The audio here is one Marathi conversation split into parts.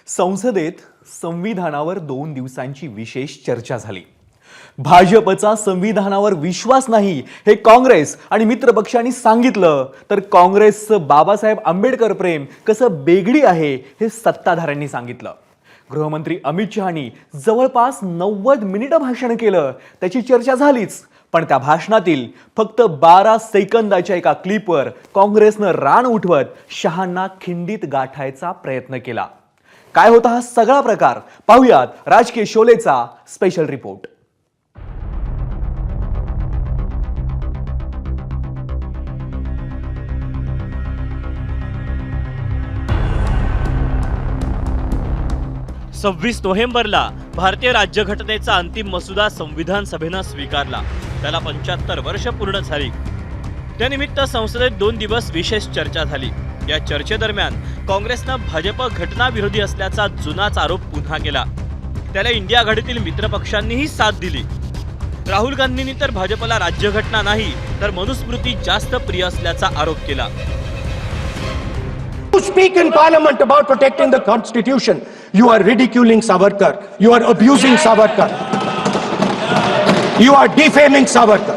संसदेत संविधानावर 2 दिवसांची विशेष चर्चा झाली। भाजपचा संविधानावर विश्वास नाही हे काँग्रेस आणि मित्रपक्षांनी सांगितलं, तर काँग्रेसचं बाबासाहेब आंबेडकर प्रेम कसं बेगडी आहे हे सत्ताधाऱ्यांनी सांगितलं। गृहमंत्री अमित शहानी जवळपास 90 मिनिटं भाषण केलं, त्याची चर्चा झालीच, पण त्या भाषणातील फक्त 12 सेकंदाच्या एका क्लिपवर काँग्रेसनं रान उठवत शहांना खिंडीत गाठायचा प्रयत्न केला। काय होता हा सगळा प्रकार, पाहुयात राजकीय शोलेचा स्पेशल रिपोर्ट। 26 नोव्हेंबरला भारतीय राज्यघटनेचा अंतिम मसुदा संविधान सभेनं स्वीकारला। त्याला 75 वर्ष पूर्ण झाली। त्यानिमित्त संसदेत 2 दिवस विशेष चर्चा झाली। या चर्चेदरम्यान काँग्रेसनं भाजप घटनाविरोधी असल्याचा जुनाच आरोप पुन्हा केला। त्याला इंडिया आघाडीतील मित्रपक्षांनीही साथ दिली। राहुल गांधींनी तर भाजपला राज्यघटना नाही तर मनुस्मृती जास्त प्रिय असल्याचा आरोप केला। To speak in parliament about protecting the constitution, you are ridiculing Savarkar, you are abusing Savarkar, you are defaming Savarkar।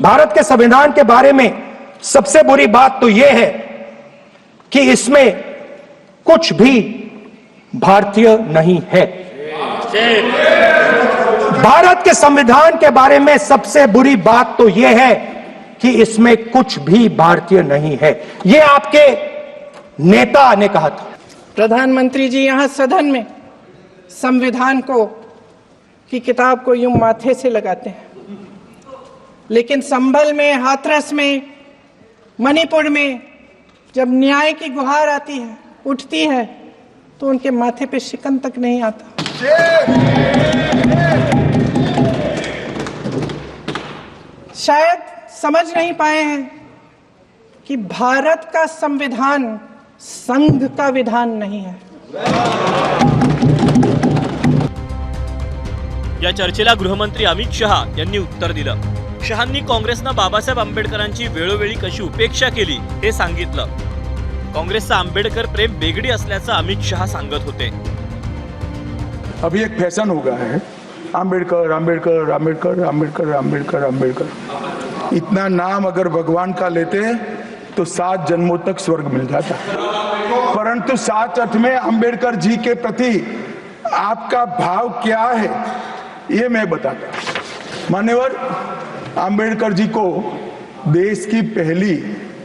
Bharat के संविधान के बारे में सबसे बुरी बात तो यह है कि इसमें कुछ भी भारतीय नहीं है। भारत के संविधान के बारे में सबसे बुरी बात तो यह है कि इसमें कुछ भी भारतीय नहीं है। यह आपके नेता ने कहा था। प्रधानमंत्री जी यहां सदन में संविधान की किताब को यूं माथे से लगाते हैं, लेकिन संभल में, हाथरस में, मणिपुर में जब न्याय की गुहार आती है, उठती है, तो उनके माथे पे शिकन तक नहीं आता। शायद समझ नहीं पाए हैं कि भारत का संविधान संघ का विधान नहीं है। या चर्चेला गृहमंत्री अमित शहा यांनी उत्तर दिलं। शहांनी काँग्रेसनं बाबासाहेब आंबेडकरांची वेळोवेळी कशी उपेक्षा केली हे सांगितलं। काँग्रेसचं आंबेडकर प्रेम बेगडी असल्याचं अमित शहा सांगत होते। अभी एक फैशन हो गया है, आंबेडकर आंबेडकर आंबेडकर आंबेडकर आंबेडकर आंबेडकर। इतना नाम अगर भगवान का लेते तो 7 जन्मों तक स्वर्ग मिल जाता, परंतु 7 अर्थ में आंबेडकर जी के प्रति आपका भाव क्या है ये मैं बताता। मान्यवर आंबेडकर जी को देश की पहली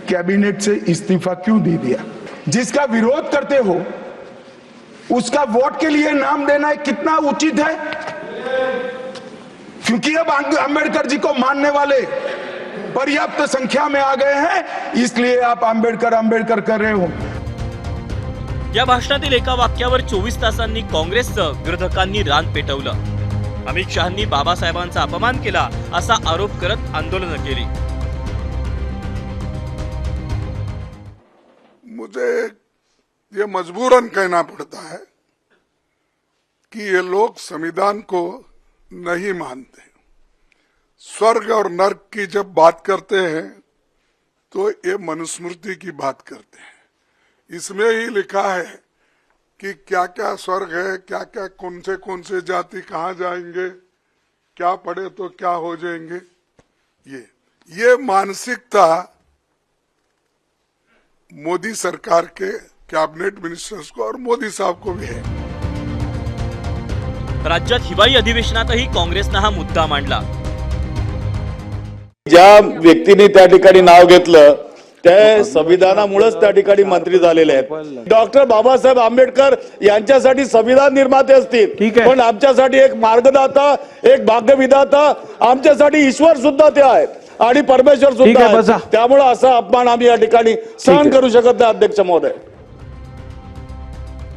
कैबिनेट से इस्तीफा क्यों दे दिया? जिसका विरोध करते हो उसका वोट के लिए नाम देना कितना उचित है? क्योंकि अब आंबेडकर जी को मानने वाले पर्याप्त संख्या में आ गए हैं, इसलिए आप आंबेडकर आंबेडकर कर रहे हो। या भाषणातील एका वाक्यावर 24 तासांनी काँग्रेसचं विरोधकांनी रान पेटवलं। अमित शहांनी बाबासाहेबांचा अपमान केला असा आरोप करत आंदोलन केली। मुझे ये मजबूरन कहना पड़ता है कि ये लोग संविधान को नहीं मानते। स्वर्ग और नर्क की जब बात करते हैं तो ये मनुस्मृति की बात करते हैं। इसमें ही लिखा है कि क्या क्या स्वर्ग है, क्या क्या कौन से जाति कहाँ जाएंगे, क्या पढ़े तो क्या हो जाएंगे। ये मानसिकता मोदी सरकार के कैबिनेट मिनिस्टर्स को और मोदी साहब को भी है। राज्यात हिवाळी अधिवेशनातही काँग्रेसनं हा मुद्दा मांडला। ज्या व्यक्तीने त्या ठिकाणी नाव घेतलं त्या संविधानामुळेच त्या ठिकाणी मंत्री झालेले आहेत। डॉक्टर बाबासाहेब आंबेडकर यांच्यासाठी संविधान निर्माते असतील, पण आमच्यासाठी एक मार्गदाता, एक भाग्यविधाता, आमच्यासाठी ईश्वर सुद्धा ते आहेत आणि परमेश्वर सुद्धा आहेत। त्यामुळे असा अपमान आम्ही या ठिकाणी सहन करू शकत नाही। अध्यक्ष महोदय,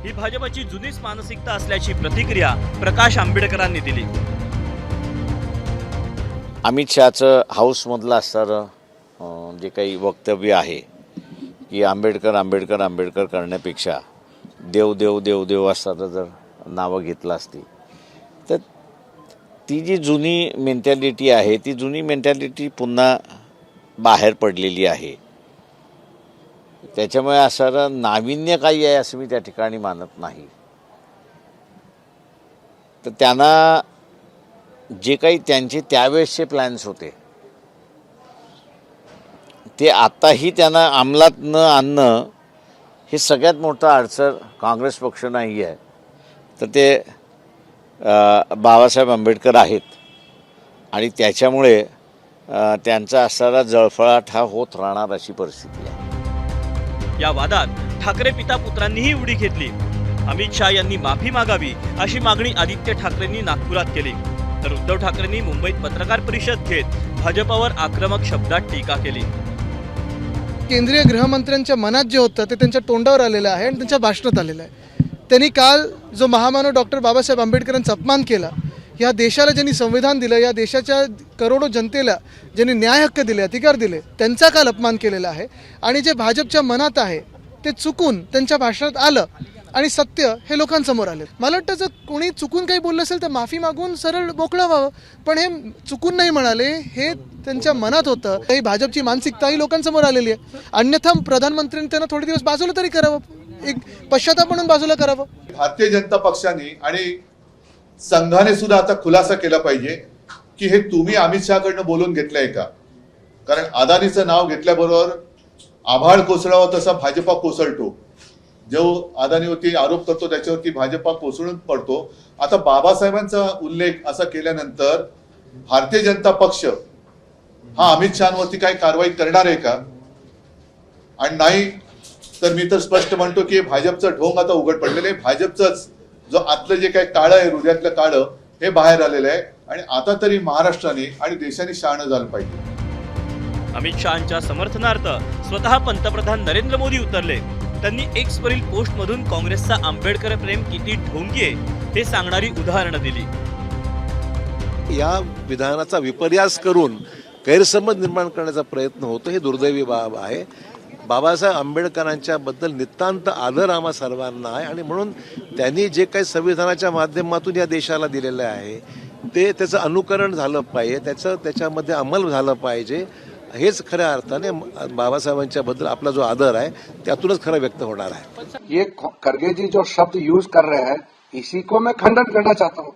ही भाजपची जुनीच मानसिकता असल्याची प्रतिक्रिया प्रकाश आंबेडकरांनी दिली। अमित शहाचं हाऊसमधलं असणारं जे काही वक्तव्य आहे की आंबेडकर आंबेडकर आंबेडकर करण्यापेक्षा देव देव देव देव असं जर नावं घेतलं असती तर ती जी जुनी मेंटॅलिटी आहे ती जुनी मेंटॅलिटी पुन्हा बाहेर पडलेली आहे। त्याच्यामुळे असं नाविन्य काही आहे असं मी त्या ठिकाणी मानत नाही. तर त्यांना जे काही त्यांचे त्यावेळेसचे प्लॅन्स होते ते आताही त्यांना अंमलात न आणणं हे सगळ्यात मोठं अडचण काँग्रेस पक्ष नाही आहे, तर ते बाबासाहेब आंबेडकर आहेत. आणि त्याच्यामुळे त्यांचा असणारा जळफळाट हा होत राहणार अशी परिस्थिती आहे. या वादात ठाकरे पिता पुत्रांनीही उडी घेतली. अमित शहा यांनी माफी मागावी अशी मागणी आदित्य ठाकरेंनी नागपुरात केली, तर उद्धव ठाकरेंनी मुंबईत पत्रकार परिषद घेत भाजपावर आक्रमक शब्दात टीका केली. केंद्रीय गृहमंत्र्यांच्या मनात जे होतं ते त्यांच्या तोंडावर आलेलं आहे आणि त्यांच्या भाषणात आलेलं आहे. त्यांनी काल जो महामानव डॉक्टर बाबासाहेब आंबेडकरांचा अपमान केला, या देशाला ज्यांनी संविधान दिलं, या देशाच्या करोडो जनतेला ज्यांनी न्याय हक्क दिले, अधिकार दिले, त्यांचा काल अपमान केलेला आहे. आणि जे भाजपच्या मनात आहे ते चुकून त्यांच्या भाषणात आलं आणि सत्य हे लोकांसमोर आले. मला वाटतं जर कोणी चुकून काही बोललं असेल तर माफी मागून सरळ मोकळं व्हावं, पण हे चुकून नाही म्हणाले, हे त्यांच्या मनात होतं. ही भाजपची मानसिकता ही लोकांसमोर आलेली आहे. अन्यथा प्रधानमंत्र्यांनी त्यांना थोडे दिवस बाजूला तरी करावं, एक पश्चाताप म्हणून बाजूला करावं. भारतीय जनता पक्षाने आणि संघाने सुद्धा आता खुलासा केला पाहिजे की हे तुम्ही अमित शहाकडनं बोलून घेतलंय का? कारण अदानीचं नाव घेतल्याबरोबर आभाळ कोसळावं तसा भाजपा कोसळतो. जो अदानीवरती आरोप करतो त्याच्यावरती भाजपा कोसळून पडतो. आता बाबासाहेबांचा उल्लेख असा केल्यानंतर भारतीय जनता पक्ष हा अमित शहावरती काही कारवाई करणार आहे का? आणि नाही तर मी तर स्पष्ट म्हणतो की भाजपचं ढोंग आता उघड पडलेलं आहे. भाजपचंच जो आतलं जे काही काळं आहे, हृदयातलं काळं, हे बाहेर आलेलं आहे. आणि आता तरी महाराष्ट्राने आणि देशाने शहाणं झालं पाहिजे. अमित शहांच्या समर्थनार्थ स्वतः पंतप्रधान नरेंद्र मोदी उतरले. त्यांनी एक्सवरील पोस्टमधून काँग्रेसचा आंबेडकर प्रेम किती ढोंगी आहे हे सांगणारी उदाहरणं दिली. या विधानाचा विपर्यास करून गैरसमज निर्माण करण्याचा प्रयत्न होतो, हे दुर्दैवी बाब आहे. बाबासाहेब आंबेडकरांच्या बद्दल नितांत आदर आम्हा सर्वांना आहे आणि म्हणून त्यांनी जे काही संविधानाच्या माध्यमातून या देशाला दिलेलं आहे ते त्याचं अनुकरण झालं पाहिजे, त्याच्यामध्ये अंमल झालं पाहिजे. हेच खऱ्या अर्थाने बाबासाहेबांच्या बद्दल आपला जो आदर आहे त्यातूनच खरं व्यक्त होणार आहे. ये खड़गे जी जो शब्द यूज कर रहे हैं इसी को मैं खंडन करना चाहता हूँ.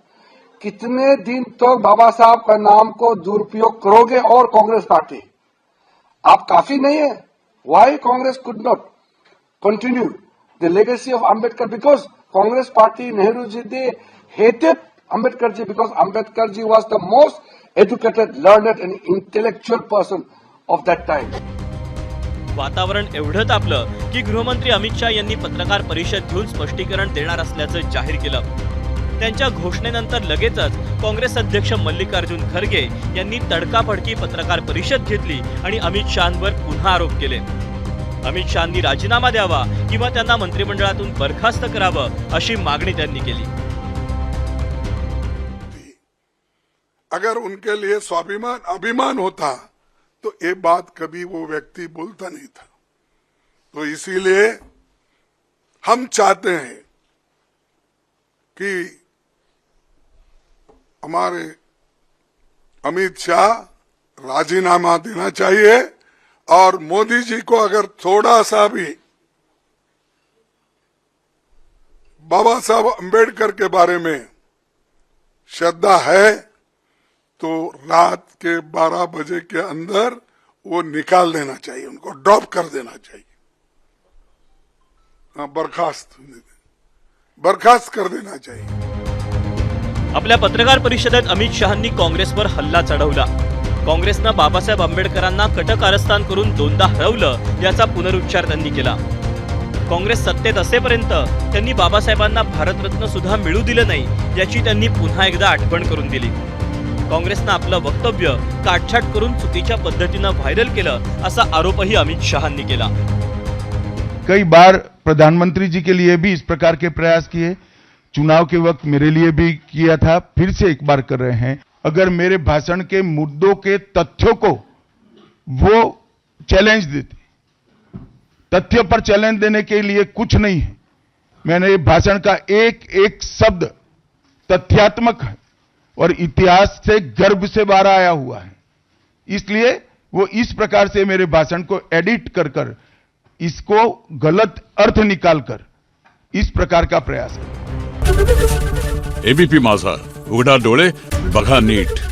कितने दिन तो बाबा साहब का नाम को दुरुपयोग करोगे और कांग्रेस पार्टी, आप काफी नहीं है. Why Congress could not continue the legacy of Ambedkar? Because Congress party, Nehru ji, they hated Ambedkar ji because Ambedkar ji was the most educated, learned and intellectual person of that time. वातावरण एवढं तापलं की गृहमंत्री अमित शहा यांनी पत्रकार परिषद घेऊन स्पष्टीकरण देणार असल्याचं जाहीर केलं. त्यांच्या घोषणेनंतर लगेचच काँग्रेस अध्यक्ष मल्लिकार्जुन खरगे यांनी तडकाफडकी पत्रकार परिषद घेतली आणि अमित शहांवर पुन्हा आरोप केले. अमित शहांनी राजीनामा द्यावा किंवा त्यांना मंत्रिमंडळातून बरखास्त करावं अशी मागणी त्यांनी केली. अगर उनके लिए स्वाभिमान अभिमान होता तो ये बात कभी वो व्यक्ति बोलता नहीं था. तो इसीलिए हम चाहते हैं कि हमारे अमित शाह राजीनामा देना चाहिए और मोदी जी को अगर थोड़ा सा भी बाबा साहब अम्बेडकर के बारे में श्रद्धा है तो रात के 12 बजे के अंदर वो निकाल देना चाहिए, उनको ड्रॉप कर देना चाहिए, बर्खास्त कर देना चाहिए. आपल्या पत्रकार परिषदेत अमित शहांनी काँग्रेसवर हल्ला चढवला. काँग्रेसनं बाबासाहेब आंबेडकरांना कटकारस्थान करून दोनदा हरवलं याचा पुनरुच्चार त्यांनी केला. काँग्रेस सत्तेत असेपर्यंत त्यांनी बाबासाहेबांना भारतरत्न सुद्धा मिळू दिलं नाही याची त्यांनी पुन्हा एकदा आठवण करून दिली. काँग्रेसनं आपलं वक्तव्य काटछाट करून चुकीच्या पद्धतीनं व्हायरल केलं असा आरोपही अमित शहांनी केला. कई बार प्रधानमंत्री जी के लिए भी इस प्रकार के प्रयास किए, चुनाव के वक्त मेरे लिए भी किया था, फिर से एक बार कर रहे हैं. अगर मेरे भाषण के मुद्दों के तथ्यों को वो चैलेंज देते, तथ्य पर चैलेंज देने के लिए कुछ नहीं है. मैंने भाषण का एक एक शब्द तथ्यात्मक है और इतिहास से गर्भ से बाहर आया हुआ है. इसलिए वो इस प्रकार से मेरे भाषण को एडिट कर इसको गलत अर्थ निकालकर इस प्रकार का प्रयास है। एबीपी माझा, उघडा डोळे बघा नीट.